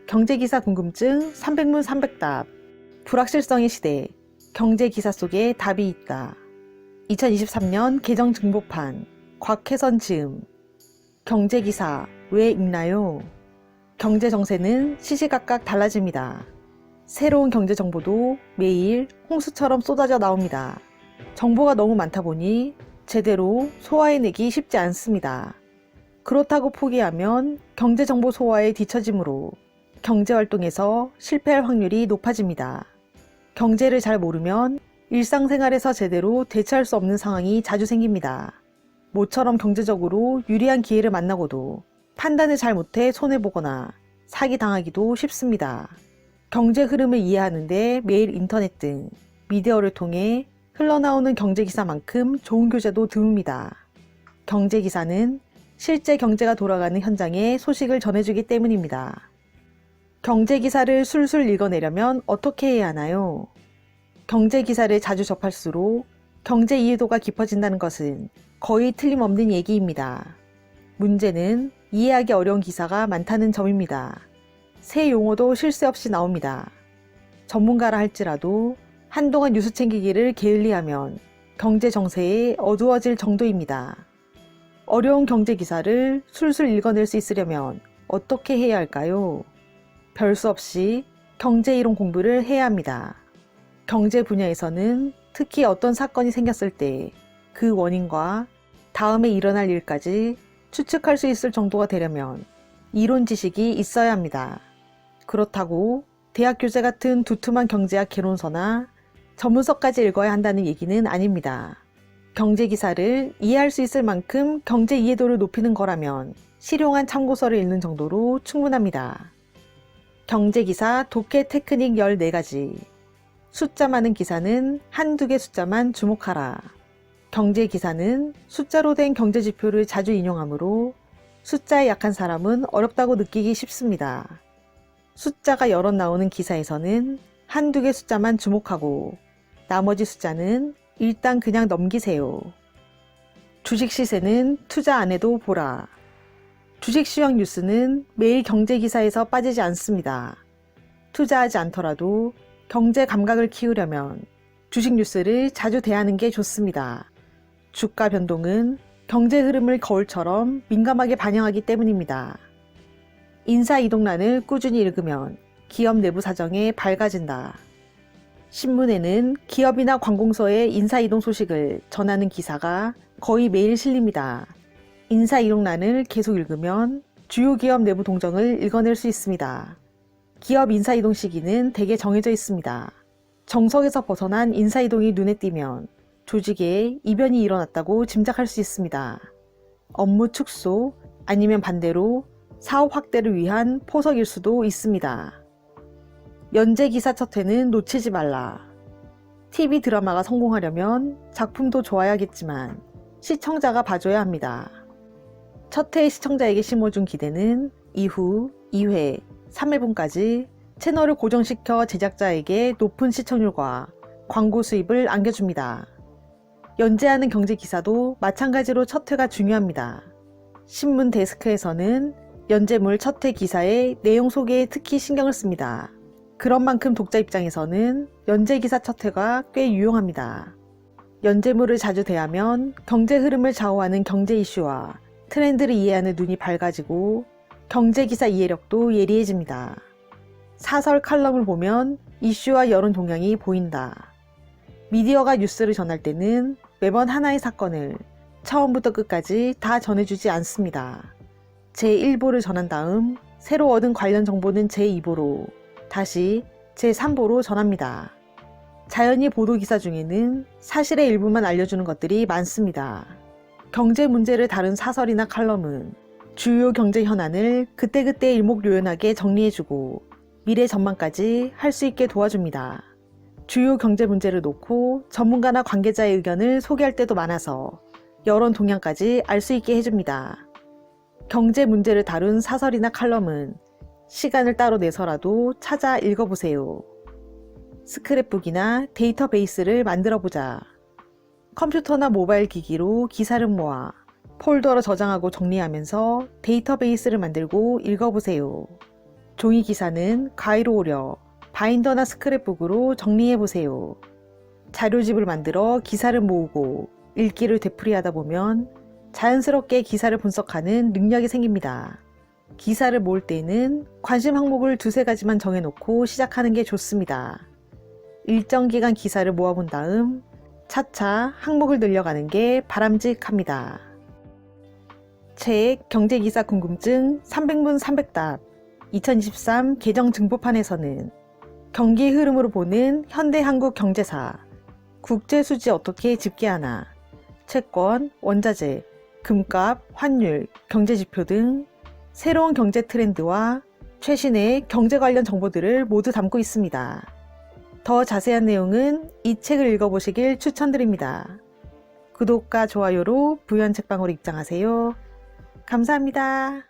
경제기사 궁금증 300문 300답. 불확실성의 시대. 경제기사 속에 답이 있다. 2023년 개정 정보판. 곽혜선 지음. 경제기사 왜 읽나요? 경제 정세는 시시각각 달라집니다. 새로운 경제 정보도 매일 홍수처럼 쏟아져 나옵니다. 정보가 너무 많다 보니 제대로 소화해내기 쉽지 않습니다. 그렇다고 포기하면 경제정보 소화에 뒤처지므로 경제활동에서 실패할 확률이 높아집니다. 경제를 잘 모르면 일상생활에서 제대로 대처할 수 없는 상황이 자주 생깁니다. 모처럼 경제적으로 유리한 기회를 만나고도 판단을 잘 못해 손해보거나 사기당하기도 쉽습니다. 경제 흐름을 이해하는데 매일 인터넷 등 미디어를 통해 흘러나오는 경제기사만큼 좋은 교재도 드뭅니다. 경제기사는 실제 경제가 돌아가는 현장의 소식을 전해주기 때문입니다. 경제기사를 술술 읽어내려면 어떻게 해야 하나요? 경제기사를 자주 접할수록 경제 이해도가 깊어진다는 것은 거의 틀림없는 얘기입니다. 문제는 이해하기 어려운 기사가 많다는 점입니다. 새 용어도 쉴 새 없이 나옵니다. 전문가라 할지라도 한동안 뉴스 챙기기를 게을리하면 경제 정세에 어두워질 정도입니다. 어려운 경제 기사를 술술 읽어낼 수 있으려면 어떻게 해야 할까요? 별 수 없이 경제 이론 공부를 해야 합니다. 경제 분야에서는 특히 어떤 사건이 생겼을 때 그 원인과 다음에 일어날 일까지 추측할 수 있을 정도가 되려면 이론 지식이 있어야 합니다. 그렇다고 대학 교재 같은 두툼한 경제학 개론서나 전문서까지 읽어야 한다는 얘기는 아닙니다. 경제 기사를 이해할 수 있을 만큼 경제 이해도를 높이는 거라면 실용한 참고서를 읽는 정도로 충분합니다. 경제 기사 독해 테크닉 14가지. 숫자 많은 기사는 한두 개 숫자만 주목하라. 경제 기사는 숫자로 된 경제 지표를 자주 인용하므로 숫자에 약한 사람은 어렵다고 느끼기 쉽습니다. 숫자가 여럿 나오는 기사에서는 한두 개 숫자만 주목하고 나머지 숫자는 일단 그냥 넘기세요. 주식 시세는 투자 안 해도 보라. 주식 시황 뉴스는 매일 경제 기사에서 빠지지 않습니다. 투자하지 않더라도 경제 감각을 키우려면 주식 뉴스를 자주 대하는 게 좋습니다. 주가 변동은 경제 흐름을 거울처럼 민감하게 반영하기 때문입니다. 인사 이동란을 꾸준히 읽으면 기업 내부 사정에 밝아진다. 신문에는 기업이나 관공서의 인사 이동 소식을 전하는 기사가 거의 매일 실립니다. 인사 이동란을 계속 읽으면 주요 기업 내부 동정을 읽어낼 수 있습니다. 기업 인사 이동 시기는 대개 정해져 있습니다. 정석에서 벗어난 인사 이동이 눈에 띄면 조직에 이변이 일어났다고 짐작할 수 있습니다. 업무 축소 아니면 반대로 사업 확대를 위한 포석일 수도 있습니다. 연재 기사 첫 회는 놓치지 말라. TV 드라마가 성공하려면 작품도 좋아야겠지만 시청자가 봐줘야 합니다. 첫 회의 시청자에게 심어준 기대는 이후 2회, 3회분까지 채널을 고정시켜 제작자에게 높은 시청률과 광고 수입을 안겨줍니다. 연재하는 경제 기사도 마찬가지로 첫 회가 중요합니다. 신문 데스크에서는 연재물 첫 회 기사의 내용 소개에 특히 신경을 씁니다. 그런 만큼 독자 입장에서는 연재 기사 첫 회가 꽤 유용합니다. 연재물을 자주 대하면 경제 흐름을 좌우하는 경제 이슈와 트렌드를 이해하는 눈이 밝아지고 경제 기사 이해력도 예리해집니다. 사설 칼럼을 보면 이슈와 여론 동향이 보인다. 미디어가 뉴스를 전할 때는 매번 하나의 사건을 처음부터 끝까지 다 전해주지 않습니다. 제1보를 전한 다음 새로 얻은 관련 정보는 제2보로 다시 제3보로 전합니다. 자연히 보도기사 중에는 사실의 일부만 알려주는 것들이 많습니다. 경제 문제를 다룬 사설이나 칼럼은 주요 경제 현안을 그때그때 일목요연하게 정리해주고 미래 전망까지 할 수 있게 도와줍니다. 주요 경제 문제를 놓고 전문가나 관계자의 의견을 소개할 때도 많아서 여론 동향까지 알 수 있게 해줍니다. 경제 문제를 다룬 사설이나 칼럼은 시간을 따로 내서라도 찾아 읽어보세요. 스크랩북이나 데이터베이스를 만들어보자. 컴퓨터나 모바일 기기로 기사를 모아 폴더로 저장하고 정리하면서 데이터베이스를 만들고 읽어보세요. 종이 기사는 가위로 오려 바인더나 스크랩북으로 정리해보세요. 자료집을 만들어 기사를 모으고 읽기를 되풀이하다 보면 자연스럽게 기사를 분석하는 능력이 생깁니다. 기사를 모을 때는 관심 항목을 두세 가지만 정해놓고 시작하는 게 좋습니다. 일정 기간 기사를 모아본 다음 차차 항목을 늘려가는 게 바람직합니다. 책 경제기사 궁금증 300문 300답 2023 개정 증보판에서는 경기 흐름으로 보는 현대 한국 경제사, 국제수지 어떻게 집계하나, 채권, 원자재, 금값, 환율, 경제지표 등 새로운 경제 트렌드와 최신의 경제 관련 정보들을 모두 담고 있습니다. 더 자세한 내용은 이 책을 읽어보시길 추천드립니다. 구독과 좋아요로 부연 책방으로 입장하세요. 감사합니다.